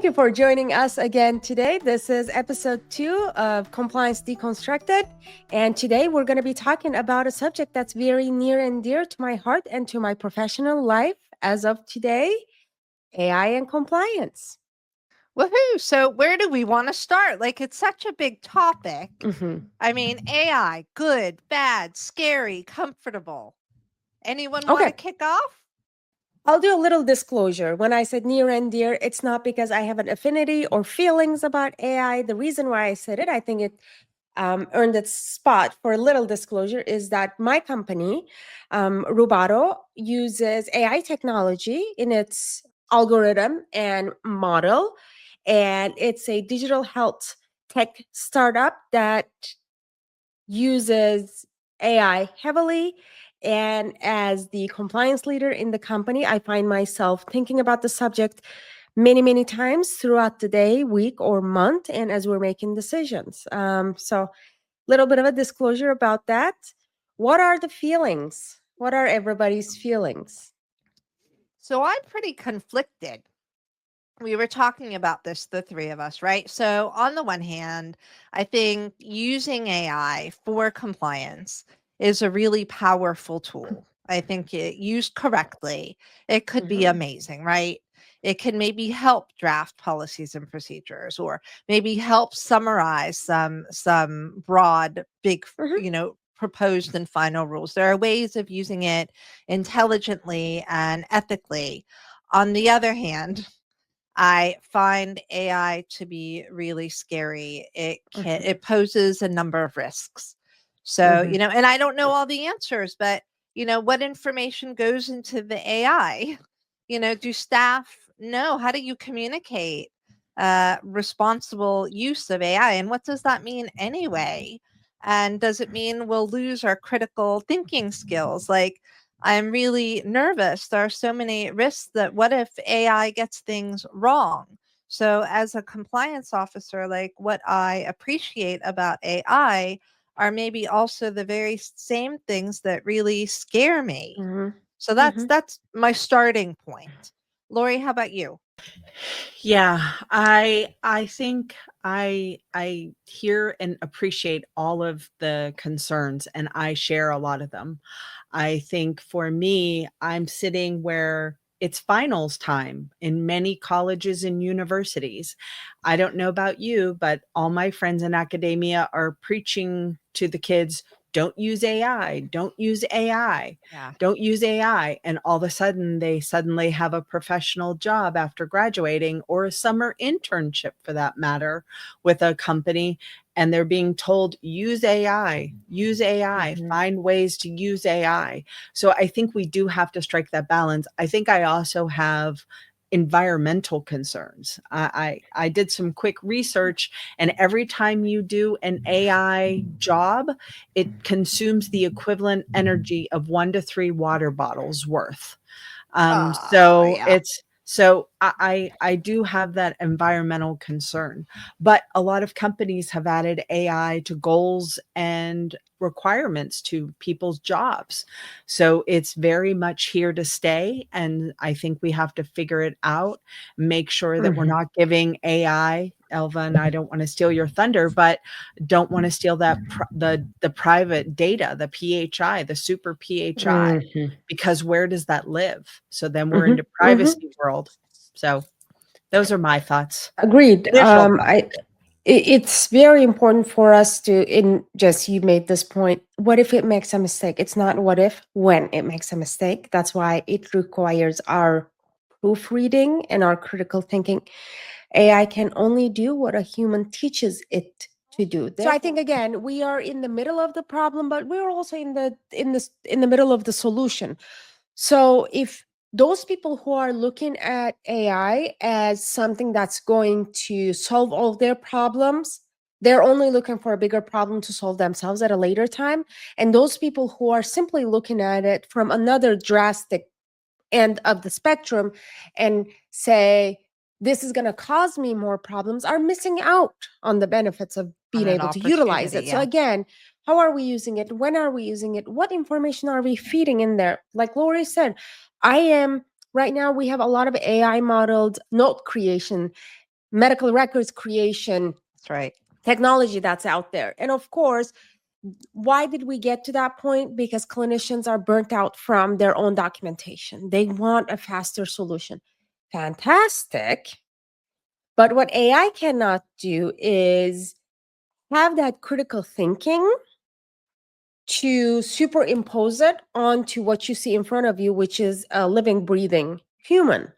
you for joining us again today. This is episode 2 of Compliance Deconstructed. And today we're going to be talking about a subject that's very near and dear to my heart and to my professional life as of today, AI and compliance. Woohoo! So where do we want to start? Like, it's such a big topic. I mean, AI, good, bad, scary, comfortable. Anyone want to kick off? I'll do a little disclosure. When I said near and dear, it's not because I have an affinity or feelings about AI. The reason why I said it, I think it earned its spot for a little disclosure, is that my company, Rubato, uses AI technology in its algorithm and model. And it's a digital health tech startup that uses AI heavily. And as the compliance leader in the company, I find myself thinking about the subject many, many times throughout the day, week, or month, and as we're making decisions. So, little bit of a disclosure about that. What are the feelings? What are everybody's feelings? So I'm pretty conflicted. We were talking about this, the three of us, right? So on the one hand, I think using AI for compliance is a really powerful tool. I think it used correctly, it could be amazing, right? It can maybe help draft policies and procedures, or maybe help summarize some broad, big, proposed and final rules. There are ways of using it intelligently and ethically. On the other hand, I find AI to be really scary. It poses a number of risks. So, and I don't know all the answers, but what information goes into the AI? Do staff know? How do you communicate responsible use of AI? And what does that mean anyway? And does it mean we'll lose our critical thinking skills? Like, I'm really nervous. There are so many risks that what if AI gets things wrong? So as a compliance officer, like, what I appreciate about AI are maybe also the very same things that really scare me. So that's my starting point. Lorie, how about you? Yeah, I think I hear and appreciate all of the concerns, and I share a lot of them. I think for me, I'm sitting where it's finals time in many colleges and universities. I don't know about you, but all my friends in academia are preaching to the kids, don't use AI, don't use AI, don't use AI. And all of a sudden, they suddenly have a professional job after graduating, or a summer internship for that matter, with a company. And they're being told, use AI, find ways to use AI. So I think we do have to strike that balance. I think I also have environmental concerns. I did some quick research, and every time you do an AI job, it consumes the equivalent energy of 1 to 3 water bottles worth. So I do have that environmental concern, but a lot of companies have added AI to goals and requirements to people's jobs. So it's very much here to stay. And I think we have to figure it out, make sure that we're not giving AI, Elvan, I don't want to steal your thunder, but don't want to steal that the private data, the PHI, the super PHI, because where does that live? So then we're into privacy world. So those are my thoughts. Agreed. It's very important for us to, Jess, you made this point. What if it makes a mistake? It's not what if, when it makes a mistake. That's why it requires our proofreading and our critical thinking. AI can only do what a human teaches it to do. So I think, again, we are in the middle of the problem, but we're also in the middle of the solution. So if those people who are looking at AI as something that's going to solve all their problems, they're only looking for a bigger problem to solve themselves at a later time. And those people who are simply looking at it from another drastic end of the spectrum and say, this is going to cause me more problems, are missing out on the benefits of being able to utilize it. So again, how are we using it? When are we using it? What information are we feeding in there? Like Lorie said, right now we have a lot of AI modeled note creation. medical records creation That's right. technology that's out there. And of course, why did we get to that point? Because clinicians are burnt out from their own documentation. They want a faster solution. Fantastic. But what AI cannot do is have that critical thinking to superimpose it onto what you see in front of you, which is a living, breathing human.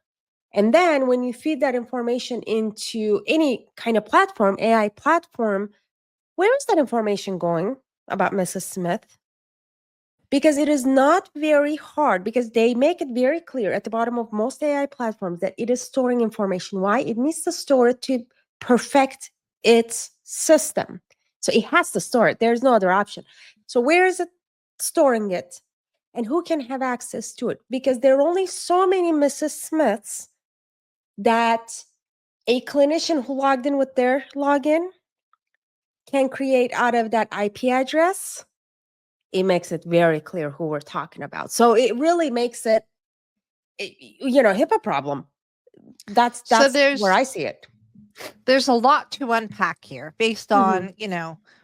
And then when you feed that information into any kind of platform, AI platform, where is that information going about Mrs. Smith? Because it is not very hard, because they make it very clear at the bottom of most AI platforms that it is storing information. Why? It needs to store it to perfect its system. So it has to store it. There's no other option. So where is it storing it? And who can have access to it? Because there are only so many Mrs. Smiths that a clinician who logged in with their login can create out of that IP address. It makes it very clear who we're talking about. So it really makes it, HIPAA problem. That's where I see it. There's a lot to unpack here based on,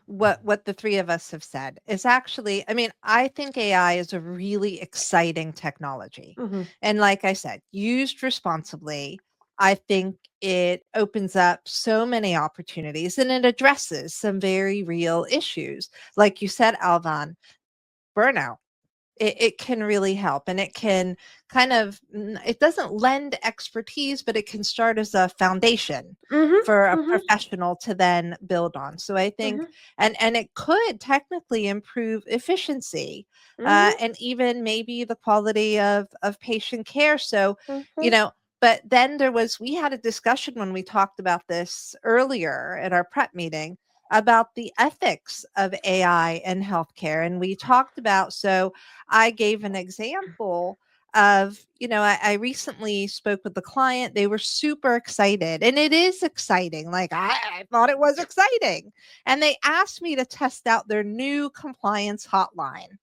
what the three of us have said. Is actually, I think AI is a really exciting technology. And like I said, used responsibly, I think it opens up so many opportunities and it addresses some very real issues. Like you said, Elvan, burnout. It can really help, and it can it doesn't lend expertise, but it can start as a foundation for a professional to then build on. So I think, and it could technically improve efficiency and even maybe the quality of patient care. So, but then we had a discussion when we talked about this earlier at our prep meeting about the ethics of AI and healthcare. And we talked about, so I gave an example of, I recently spoke with the client. They were super excited, and it is exciting. Like I thought it was exciting. And they asked me to test out their new compliance hotline.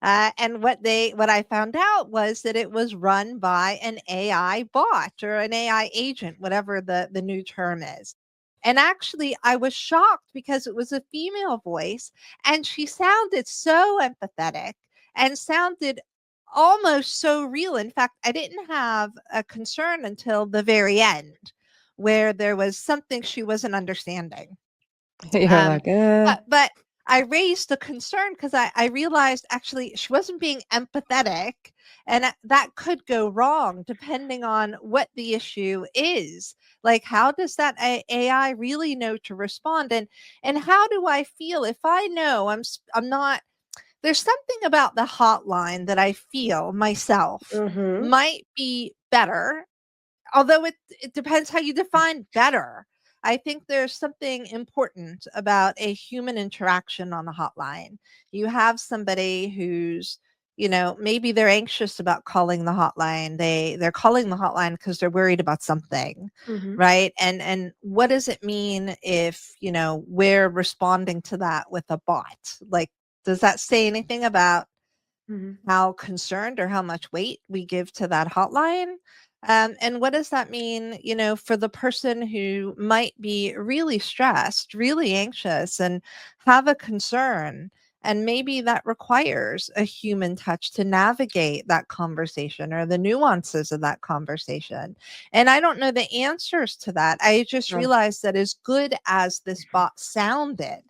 And what I found out was that it was run by an AI bot or an AI agent, whatever the new term is. And actually, I was shocked because it was a female voice and she sounded so empathetic and sounded almost so real. In fact, I didn't have a concern until the very end where there was something she wasn't understanding. You're but I raised the concern because I realized actually she wasn't being empathetic, and that could go wrong depending on what the issue is. Like, how does that AI really know to respond? And how do I feel if I know I'm not, there's something about the hotline that I feel myself might be better, although it depends how you define better. I think there's something important about a human interaction on the hotline. You have somebody who's, maybe they're anxious about calling the hotline. They're calling the hotline because they're worried about something, right? And what does it mean if, we're responding to that with a bot? Like, does that say anything about how concerned or how much weight we give to that hotline? And what does that mean, for the person who might be really stressed, really anxious, and have a concern? And maybe that requires a human touch to navigate that conversation or the nuances of that conversation. And I don't know the answers to that. I just realized that as good as this bot sounded,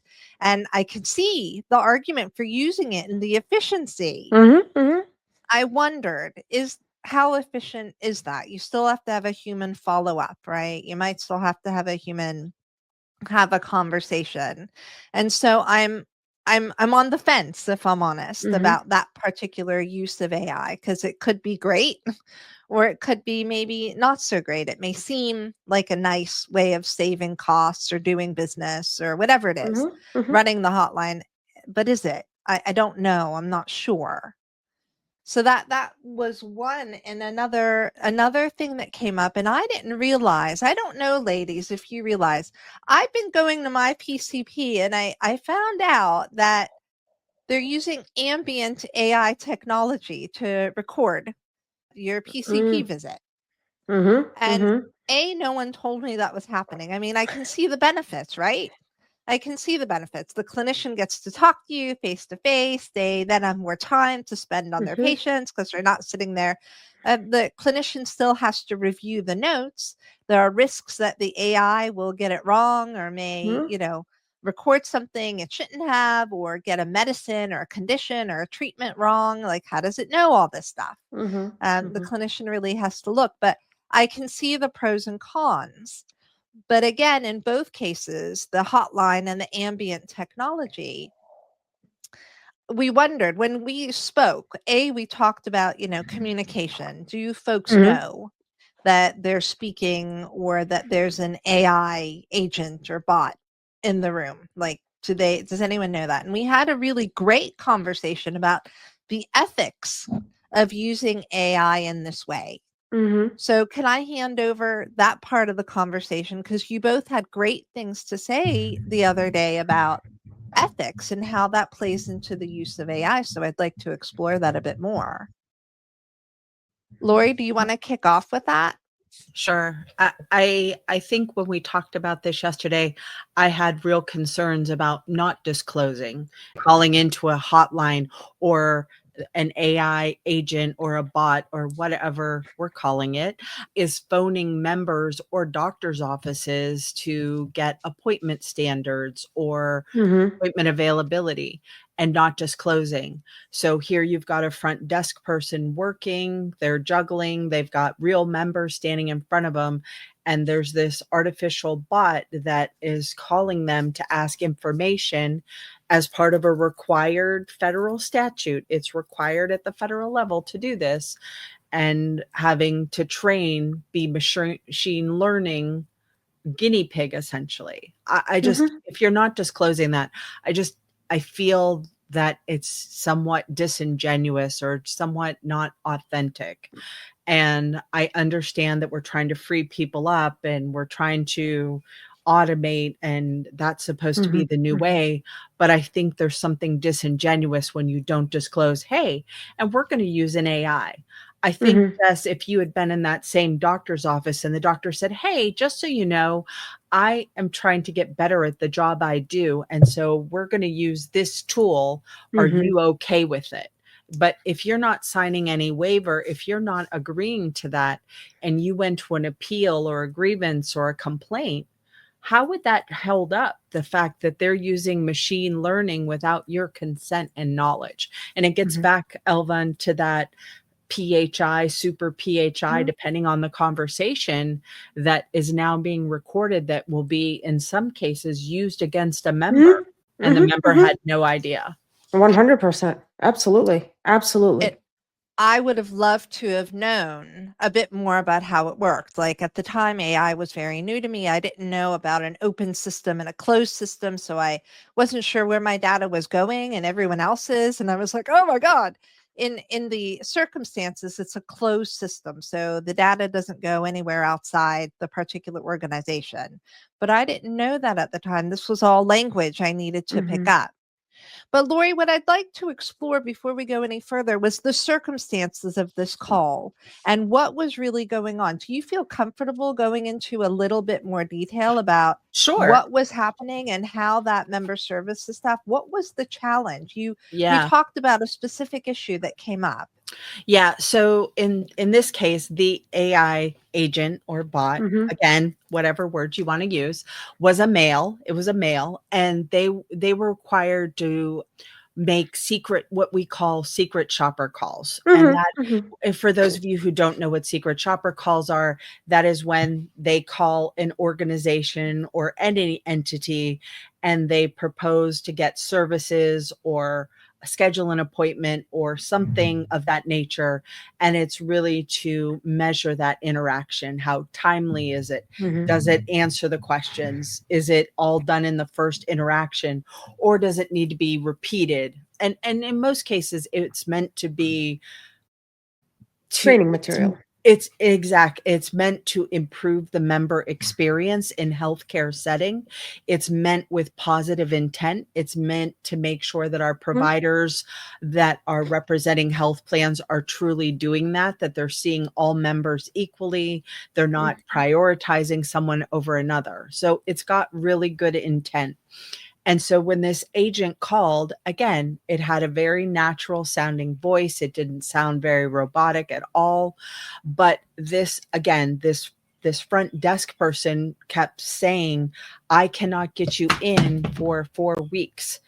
and I could see the argument for using it and the efficiency, I wondered, how efficient is that? You still have to have a human follow up, right? You might still have to have a human have a conversation. And so I'm on the fence, if I'm honest, about that particular use of AI, because it could be great or it could be maybe not so great. It may seem like a nice way of saving costs or doing business or whatever it is, running the hotline. But is it? I don't know. I'm not sure. So that was one. And another thing that came up, and I didn't realize, I don't know, ladies, if you realize, I've been going to my PCP and I found out that they're using ambient AI technology to record your PCP visit. And no one told me that was happening. I mean, I can see the benefits, right? I can see the benefits. The clinician gets to talk to you face to face. They then have more time to spend on their patients because they're not sitting there. The clinician still has to review the notes. There are risks that the AI will get it wrong or may, record something it shouldn't have, or get a medicine or a condition or a treatment wrong. Like, how does it know all this stuff? The clinician really has to look, but I can see the pros and cons. But again, in both cases, the hotline and the ambient technology, we wondered when we spoke, we talked about, communication. Do you folks know that they're speaking or that there's an AI agent or bot in the room? Like, does anyone know that? And we had a really great conversation about the ethics of using AI in this way. So can I hand over that part of the conversation? Because you both had great things to say the other day about ethics and how that plays into the use of AI. So I'd like to explore that a bit more. Lorie, do you want to kick off with that? Sure. I think when we talked about this yesterday, I had real concerns about not disclosing, calling into a hotline or an AI agent or a bot or whatever we're calling it is phoning members or doctors' offices to get appointment standards or appointment availability and not disclosing. So here you've got a front desk person working, they're juggling, they've got real members standing in front of them, and there's this artificial bot that is calling them to ask information as part of a required federal statute. It's required at the federal level to do this, and having to train, be machine learning guinea pig, essentially. I just, if you're not disclosing that, I feel that it's somewhat disingenuous or somewhat not authentic. And I understand that we're trying to free people up and we're trying to automate, and that's supposed to be the new way. But I think there's something disingenuous when you don't disclose, hey, and we're going to use an AI. I think, Jess, if you had been in that same doctor's office and the doctor said, hey, just so you know, I am trying to get better at the job I do. And so we're going to use this tool. Are you okay with it? But if you're not signing any waiver, if you're not agreeing to that, and you went to an appeal or a grievance or a complaint, how would that hold up the fact that they're using machine learning without your consent and knowledge? And it gets back, Elvan, to that PHI, super PHI, depending on the conversation that is now being recorded, that will be in some cases used against a member, and the member had no idea. 100%. Absolutely. Absolutely. I would have loved to have known a bit more about how it worked. Like, at the time, AI was very new to me. I didn't know about an open system and a closed system. So I wasn't sure where my data was going and everyone else's. And I was like, oh my God. In the circumstances, it's a closed system. So the data doesn't go anywhere outside the particular organization. But I didn't know that at the time. This was all language I needed to pick up. But Lorie, what I'd like to explore before we go any further was the circumstances of this call and what was really going on. Do you feel comfortable going into a little bit more detail about what was happening and how that member services staff, what was the challenge? We talked about a specific issue that came up. Yeah. So in this case, the AI agent or bot, again, whatever word you want to use, was a male. It was a male, and they were required to make what we call secret shopper calls. And that, for those of you who don't know what secret shopper calls are, that is when they call an organization or any entity and they propose to get services or schedule an appointment or something of that nature. And it's really to measure that interaction. How timely is it? Does it answer the questions? Is it all done in the first interaction, or does it need to be repeated? And in most cases, it's meant to be training material. It's meant to improve the member experience in healthcare setting. It's meant with positive intent. It's meant to make sure that our providers that are representing health plans are truly doing that they're seeing all members equally. They're not prioritizing someone over another. So it's got really good intent. And so when this agent called, again, it had a very natural sounding voice. It didn't sound very robotic at all. But this, again, this front desk person kept saying, I cannot get you in for 4 weeks.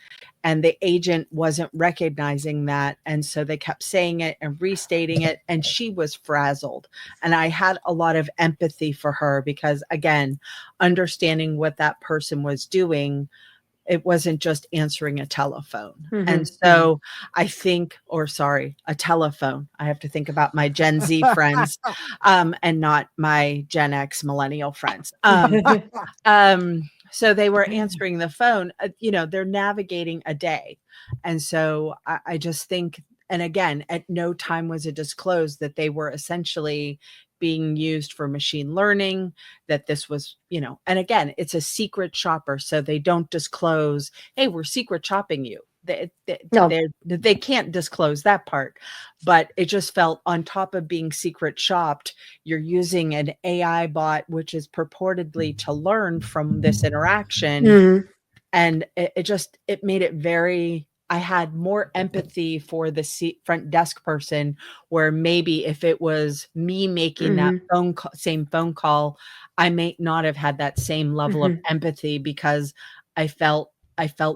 And the agent wasn't recognizing that. And so they kept saying it and restating it. And she was frazzled. And I had a lot of empathy for her because, again, understanding what that person was doing, it wasn't just answering a telephone. And so I think, a telephone. I have to think about my Gen Z friends, and not my Gen X millennial friends. So they were answering the phone, they're navigating a day. And so I just think, and again, at no time was it disclosed that they were essentially being used for machine learning, that this was, and again, it's a secret shopper. So they don't disclose, hey, we're secret shopping you. No. They can't disclose that part, but it just felt on top of being secret shopped, you're using an AI bot, which is purportedly to learn from this interaction. And it made it very, I had more empathy for the front desk person, where maybe if it was me making that same phone call, I may not have had that same level of empathy because I felt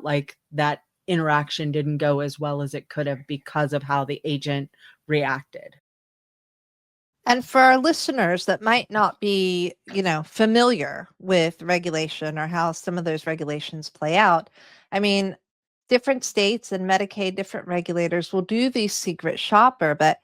like that interaction didn't go as well as it could have because of how the agent reacted. And for our listeners that might not be, familiar with regulation or how some of those regulations play out, I mean, different states and Medicaid, different regulators will do these secret shopper, but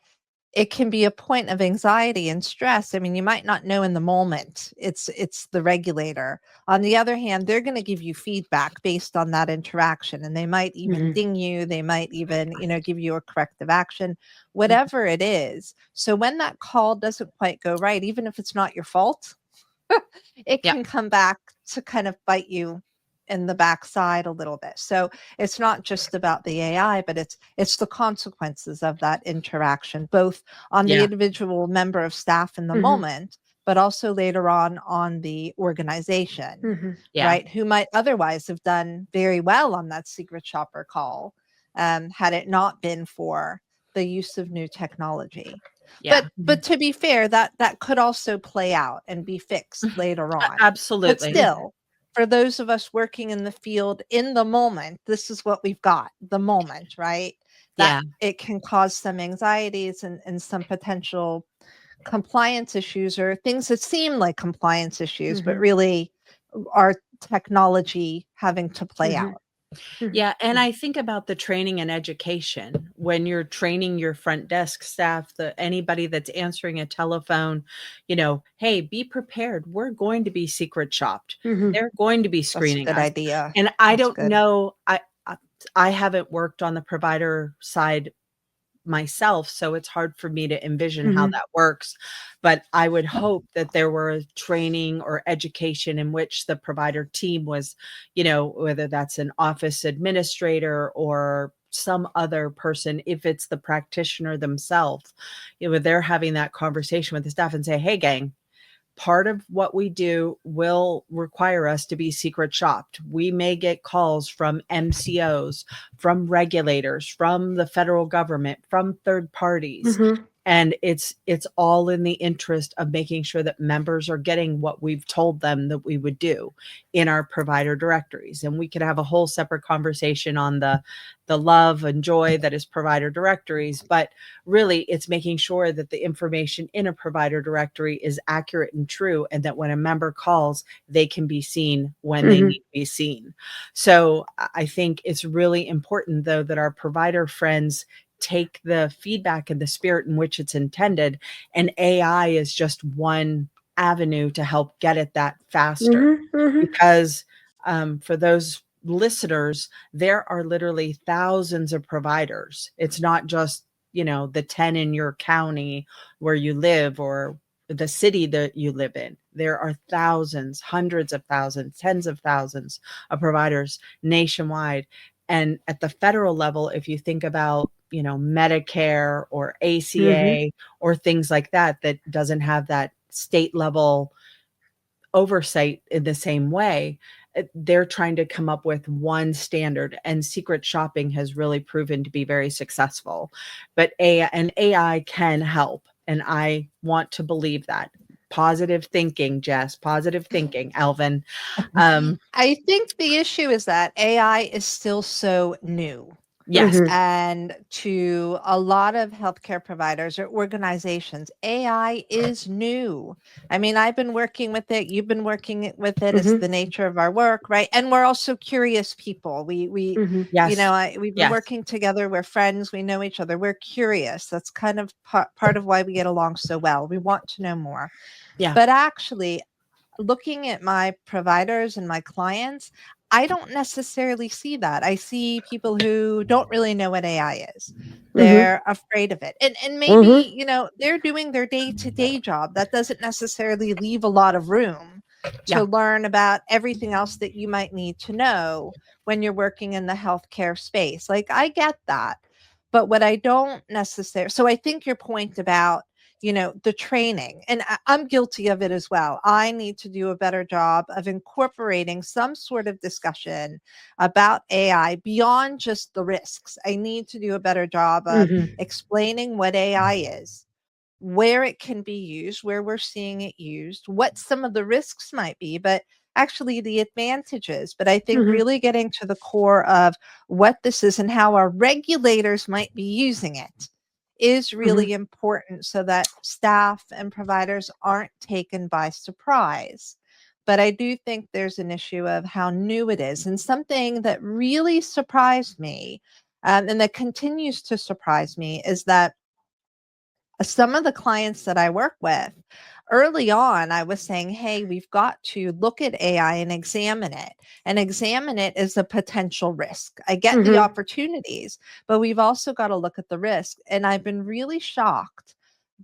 it can be a point of anxiety and stress. I mean, you might not know in the moment it's the regulator. On the other hand, they're going to give you feedback based on that interaction, and they might even ding you. They might even, give you a corrective action, whatever it is. So when that call doesn't quite go right, even if it's not your fault, it can come back to kind of bite you in the backside a little bit. So it's not just about the AI, but it's the consequences of that interaction, both on the individual member of staff in the moment, but also later on the organization, right? Who might otherwise have done very well on that secret shopper call, had it not been for the use of new technology. But to be fair, that could also play out and be fixed later on. Absolutely. But still, for those of us working in the field in the moment, this is what we've got, the moment, right? That it can cause some anxieties and some potential compliance issues, or things that seem like compliance issues, but really are technology having to play out. Yeah. And I think about the training and education when you're training your front desk staff, anybody that's answering a telephone, hey, be prepared. We're going to be secret shopped. They're going to be screening That's a us. good idea. And I don't know. I haven't worked on the provider side myself, so it's hard for me to envision how that works. But I would hope that there were training or education in which the provider team was, whether that's an office administrator or some other person, if it's the practitioner themselves, they're having that conversation with the staff and say, hey, gang, part of what we do will require us to be secret shopped. We may get calls from MCOs, from regulators, from the federal government, from third parties. And it's all in the interest of making sure that members are getting what we've told them that we would do in our provider directories. And we could have a whole separate conversation on the love and joy that is provider directories. But really, it's making sure that the information in a provider directory is accurate and true, and that when a member calls, they can be seen when they need to be seen. So I think it's really important, though, that our provider friends take the feedback and the spirit in which it's intended. And AI is just one avenue to help get at that faster. Because for those listeners, there are literally thousands of providers. It's not just, the 10 in your county where you live, or the city that you live in. There are thousands, hundreds of thousands, tens of thousands of providers nationwide. And at the federal level, if you think about, Medicare or ACA or things like that, that doesn't have that state level oversight in the same way, they're trying to come up with one standard, and secret shopping has really proven to be very successful. But AI can help, and I want to believe that. Positive thinking, Jess, positive thinking, Elvan. I think the issue is that AI is still so new. Yes. And to a lot of healthcare providers or organizations, AI is new. I mean, I've been working with it. You've been working with it. It's the nature of our work, right? And we're also curious people. Yes. We've been Yes. working together. We're friends. We know each other. We're curious. That's kind of part of why we get along so well. We want to know more. Yeah. But actually, looking at my providers and my clients, I don't necessarily see that. I see people who don't really know what AI is. They're afraid of it. And maybe, they're doing their day-to-day job. That doesn't necessarily leave a lot of room to learn about everything else that you might need to know when you're working in the healthcare space. Like, I get that. But what I don't necessarily, so I think your point about the training, and I'm guilty of it as well. I need to do a better job of incorporating some sort of discussion about AI beyond just the risks. I need to do a better job of explaining what AI is, where it can be used, where we're seeing it used, what some of the risks might be, but actually the advantages. But I think really getting to the core of what this is and how our regulators might be using it is really important, so that staff and providers aren't taken by surprise. But I do think there's an issue of how new it is. And something that really surprised me, and that continues to surprise me, is that some of the clients that I work with, early on, I was saying, hey, we've got to look at AI and examine it as a potential risk. I get the opportunities, but we've also got to look at the risk. And I've been really shocked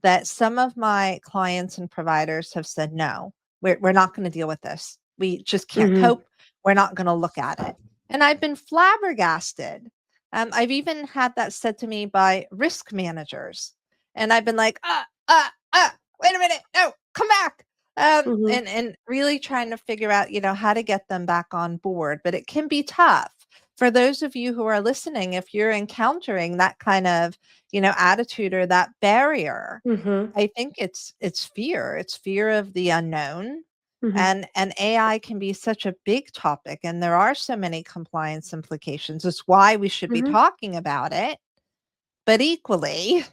that some of my clients and providers have said, no, we're not going to deal with this. We just can't cope. We're not going to look at it. And I've been flabbergasted. I've even had that said to me by risk managers. And I've been like, wait a minute, no, come back. And really trying to figure out, how to get them back on board. But it can be tough. For those of you who are listening, if you're encountering that kind of, attitude or that barrier, I think it's fear. It's fear of the unknown. And AI can be such a big topic, and there are so many compliance implications. It's why we should be talking about it. But equally,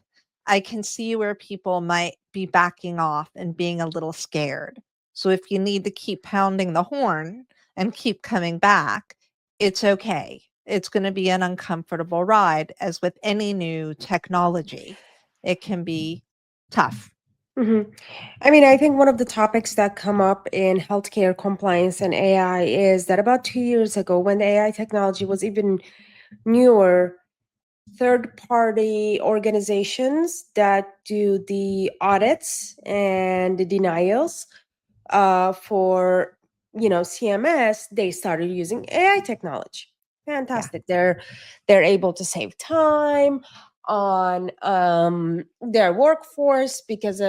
I can see where people might be backing off and being a little scared. So if you need to keep pounding the horn and keep coming back, it's okay. It's going to be an uncomfortable ride, as with any new technology. It can be tough. I mean, I think one of the topics that come up in healthcare compliance and AI is that about 2 years ago, when the AI technology was even newer, third-party organizations that do the audits and the denials for CMS, they started using AI technology. Fantastic. They're able to save time on their workforce, because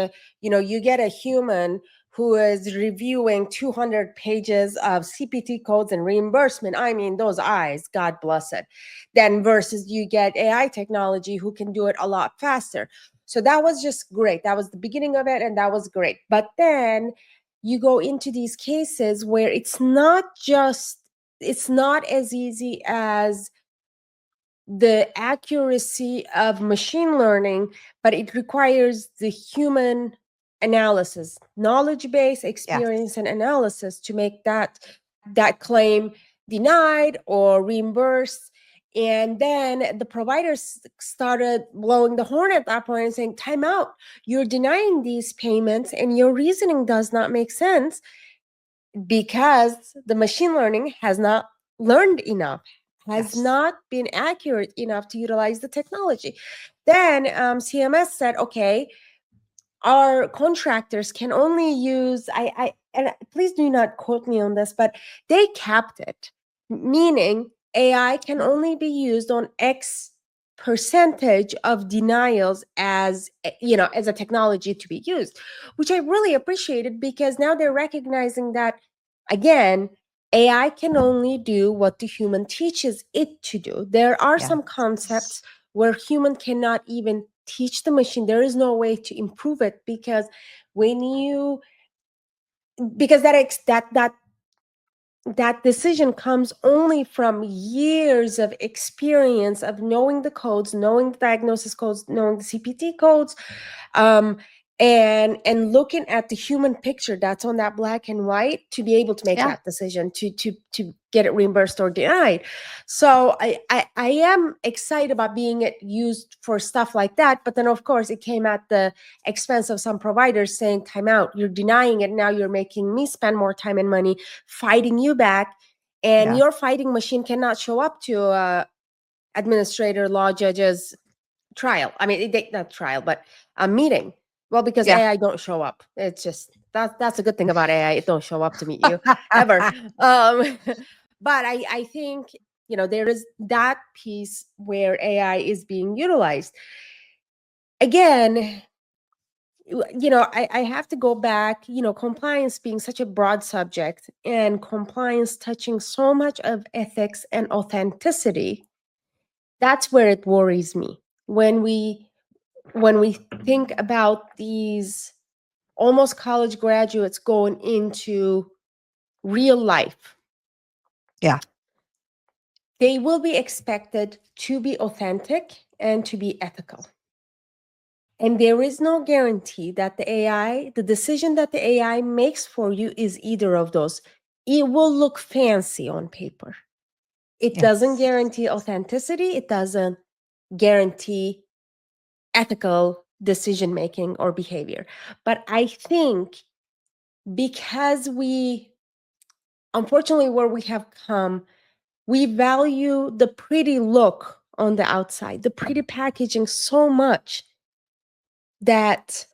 you get a human who is reviewing 200 pages of CPT codes and reimbursement. I mean, those eyes, God bless it. Then versus you get AI technology who can do it a lot faster. So that was just great. That was the beginning of it, and that was great. But then you go into these cases where it's not as easy as the accuracy of machine learning, but it requires the human analysis, knowledge base, experience, and analysis to make that claim denied or reimbursed. And then the providers started blowing the horn at that point and saying, time out, you're denying these payments and your reasoning does not make sense, because the machine learning has not learned enough, has not been accurate enough to utilize the technology. Then CMS said, okay, our contractors can only use, and please do not quote me on this, but they capped it, meaning AI can only be used on X percentage of denials as as a technology to be used, which I really appreciated, because now they're recognizing that, again, AI can only do what the human teaches it to do. There are some concepts where human cannot even teach the machine. There is no way to improve it, because that decision comes only from years of experience of knowing the codes, knowing the diagnosis codes, knowing the CPT codes, and looking at the human picture that's on that black and white to be able to make that decision to get it reimbursed or denied. So I am excited about being used for stuff like that, but then of course it came at the expense of some providers saying, time out, you're denying it, now you're making me spend more time and money fighting you back, and your fighting machine cannot show up to administrator, law judges trial. I mean, not trial, but a meeting. Well, because AI don't show up. It's just that's a good thing about AI. It don't show up to meet you ever. But I think there is that piece where AI is being utilized. Again, I have to go back. Compliance being such a broad subject, and compliance touching so much of ethics and authenticity. That's where it worries me when we think about these almost college graduates going into real life. They will be expected to be authentic and to be ethical. And there is no guarantee that the decision that the AI makes for you is either of those. It will look fancy on paper. It doesn't guarantee authenticity. It doesn't guarantee ethical decision-making or behavior. But I think because unfortunately, where we have come, we value the pretty look on the outside, the pretty packaging so much that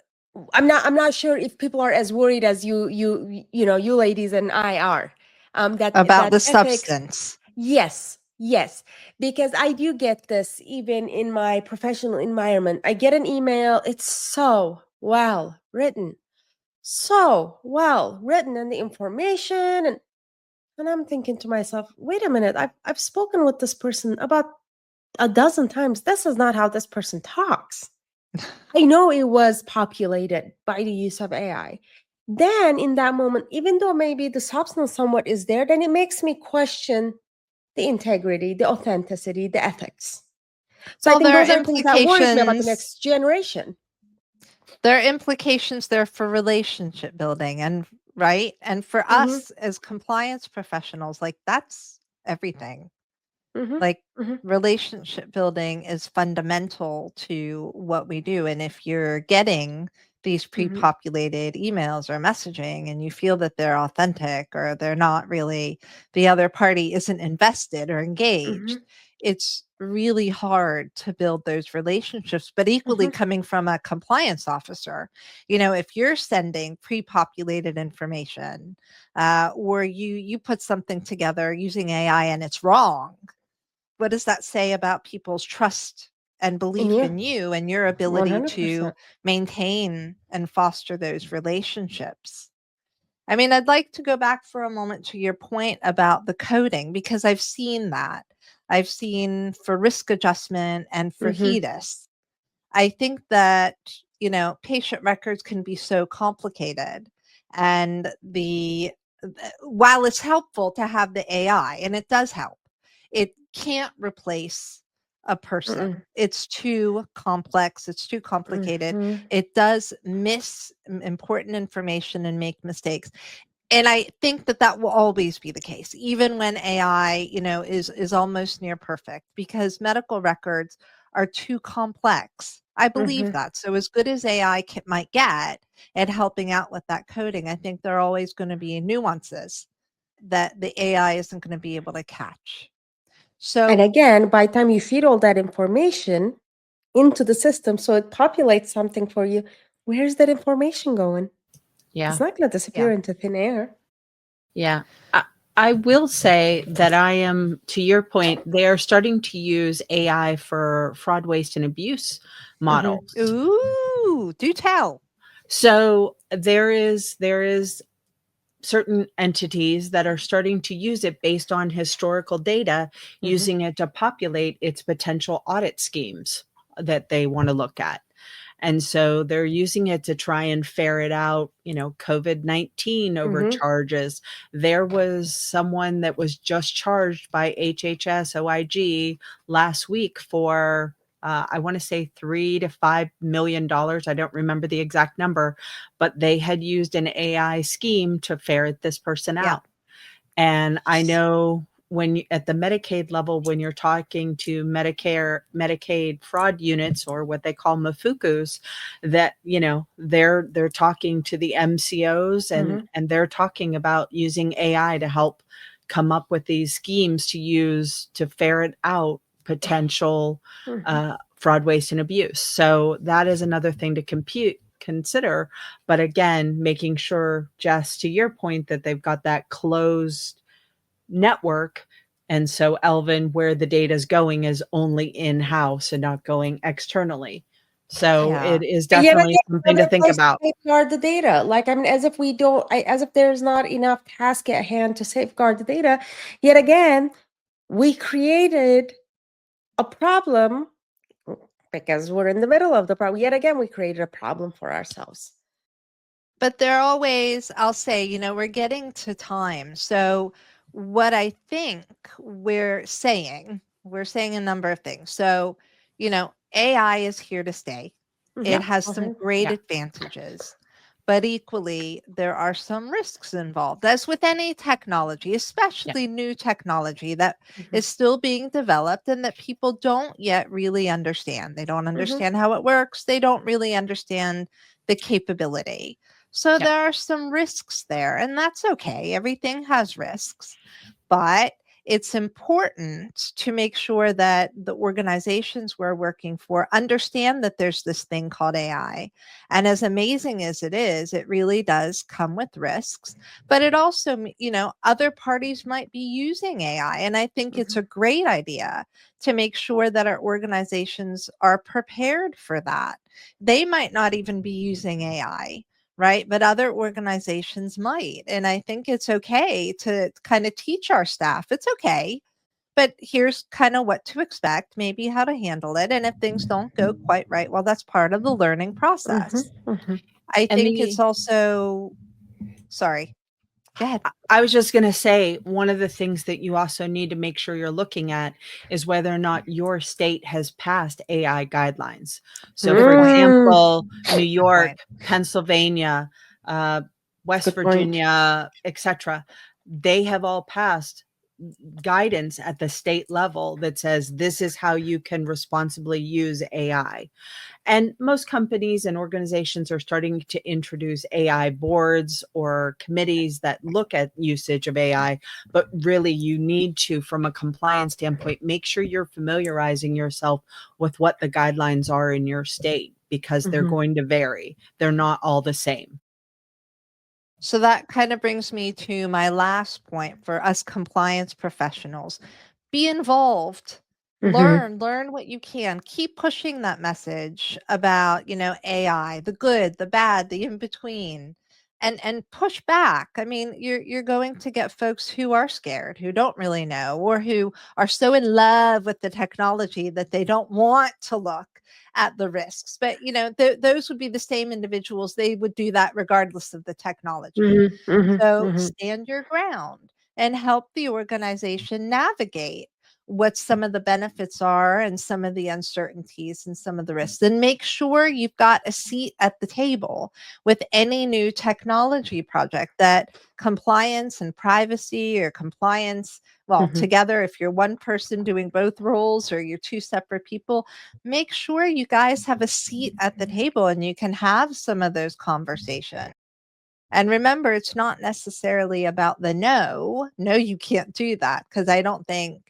I'm not sure if people are as worried as you ladies and I are. About the substance. Yes, because I do get this even in my professional environment. I get an email, it's so well written, and the information, and I'm thinking to myself, wait a minute, I've spoken with this person about a dozen times. This is not how this person talks. I know it was populated by the use of AI. Then in that moment, even though maybe the substance somewhat is there, then it makes me question the integrity, the authenticity, the ethics. So I think those are things that worry me about the next generation. There are implications there for relationship building, and right? And for us as compliance professionals, like that's everything. Like relationship building is fundamental to what we do. And if you're getting these pre-populated emails or messaging and you feel that they're authentic, or they're not really, the other party isn't invested or engaged, it's really hard to build those relationships. But equally, coming from a compliance officer, if you're sending pre-populated information, or you put something together using AI and it's wrong, what does that say about people's trust and belief in you and your ability 100%. to maintain and foster those relationships? I mean, I'd like to go back for a moment to your point about the coding, because I've seen that. I've seen for risk adjustment and for HEDIS. I think that, patient records can be so complicated, and while it's helpful to have the AI, and it does help, it can't replace a person. It's too complex. It's too complicated. It does miss important information and make mistakes. And I think that will always be the case, even when AI, is almost near perfect, because medical records are too complex. I believe that. So as good as AI might get at helping out with that coding, I think there are always going to be nuances that the AI isn't going to be able to catch. So, and again, by the time you feed all that information, into the system, so it populates something for you. Where's that information going? Yeah. It's not going to disappear into thin air. Yeah. I will say that I am, to your point, they are starting to use AI for fraud, waste, and abuse models. Ooh, do tell. So there is certain entities that are starting to use it based on historical data, using it to populate its potential audit schemes that they want to look at. And so they're using it to try and ferret out, COVID-19 overcharges. There was someone that was just charged by HHS OIG last week for, I want to say $3 to $5 million. I don't remember the exact number, but they had used an AI scheme to ferret this person out. And I know at the Medicaid level, when you're talking to Medicaid fraud units, or what they call mafukus, that, they're talking to the MCOs and they're talking about using AI to help come up with these schemes to use to ferret out potential fraud, waste, and abuse. So that is another thing to consider. But again, making sure, Jess, to your point, that they've got that closed network. And so, Elvan, where the data is going is only in-house and not going externally. So it is definitely something to think about. Safeguard the data. Like, I mean, as if there's not enough task at hand to safeguard the data. Yet again, we created a problem because we're in the middle of the problem. Yet again, we created a problem for ourselves. But there are always, I'll say, we're getting to time. So what I think we're saying a number of things. So, AI is here to stay. It has some great advantages, but equally there are some risks involved, as with any technology, especially new technology that is still being developed and that people don't yet really understand. They don't understand how it works. They don't really understand the capability. So there are some risks there, and that's okay. Everything has risks, but it's important to make sure that the organizations we're working for understand that there's this thing called AI. And as amazing as it is, it really does come with risks, but it also, other parties might be using AI. And I think it's a great idea to make sure that our organizations are prepared for that. They might not even be using AI, right? But other organizations might. And I think it's okay to kind of teach our staff. It's okay, but here's kind of what to expect, maybe how to handle it. And if things don't go quite right, well, that's part of the learning process. I think it's also, sorry, go ahead. I was just going to say, one of the things that you also need to make sure you're looking at is whether or not your state has passed AI guidelines. So, for example, New York, Pennsylvania, West Virginia, etc., they have all passed guidance at the state level that says this is how you can responsibly use AI. And most companies and organizations are starting to introduce AI boards or committees that look at usage of AI. But really, you need to, from a compliance standpoint, make sure you're familiarizing yourself with what the guidelines are in your state, because they're going to vary. They're not all the same. So that kind of brings me to my last point for us compliance professionals. Be involved. Learn what you can. Keep pushing that message about, AI, the good, the bad, the in between, and push back. I mean, you're going to get folks who are scared, who don't really know, or who are so in love with the technology that they don't want to look at the risks. But, those would be the same individuals. They would do that regardless of the technology. So stand your ground and help the organization navigate what some of the benefits are and some of the uncertainties and some of the risks, and make sure you've got a seat at the table with any new technology project that compliance and privacy, or compliance, together, if you're one person doing both roles or you're two separate people, make sure you guys have a seat at the table and you can have some of those conversations. And remember, it's not necessarily about the no, you can't do that, because I don't think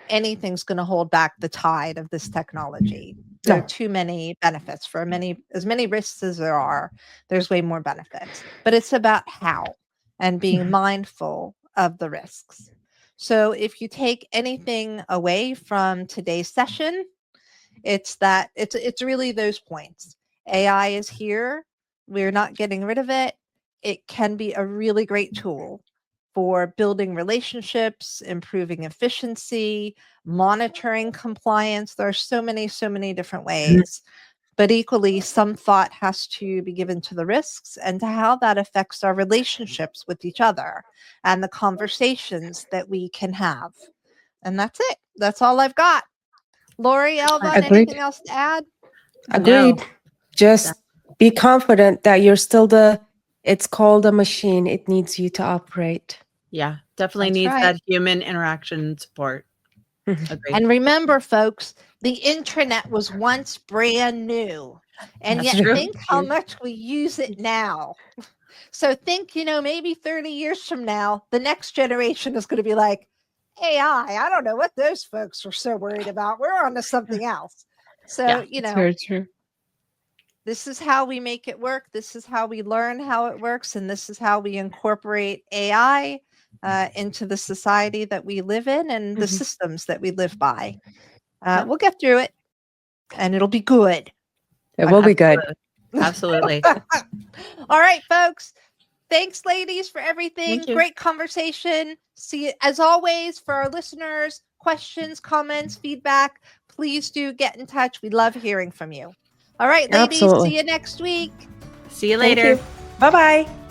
anything's going to hold back the tide of this technology. there are No. too many benefits. For as many risks as there are, there's way more benefits. But it's about how and being mindful of the risks. So if you take anything away from today's session, it's that it's really those points. AI is here. We're not getting rid of it. It can be a really great tool for building relationships, improving efficiency, monitoring compliance. There are so many different ways. But equally, some thought has to be given to the risks and to how that affects our relationships with each other and the conversations that we can have. And that's it. That's all I've got. Lorie, Elvan, Agreed. anything else to add? Agreed. No. Just be confident that you're still it's called a machine. It needs you to operate. Yeah, definitely That's needs right. that human interaction support. Agreed. And remember, folks, the intranet was once brand new. And That's yet true. think how much we use it now. So think, maybe 30 years from now, the next generation is going to be like, AI, I don't know what those folks were so worried about. We're on to something else. So, Yeah, Very true. this is how we make it work. This is how we learn how it works. And this is how we incorporate AI into the society that we live in and the systems that we live by. We'll get through it and it'll be good. It will be good. Absolutely. All right, folks. Thanks, ladies, for everything. Thank you. Great conversation. See, as always, for our listeners, questions, comments, feedback, please do get in touch. We love hearing from you. All right, ladies. Absolutely. See you next week. See you Thank later. you. Bye-bye.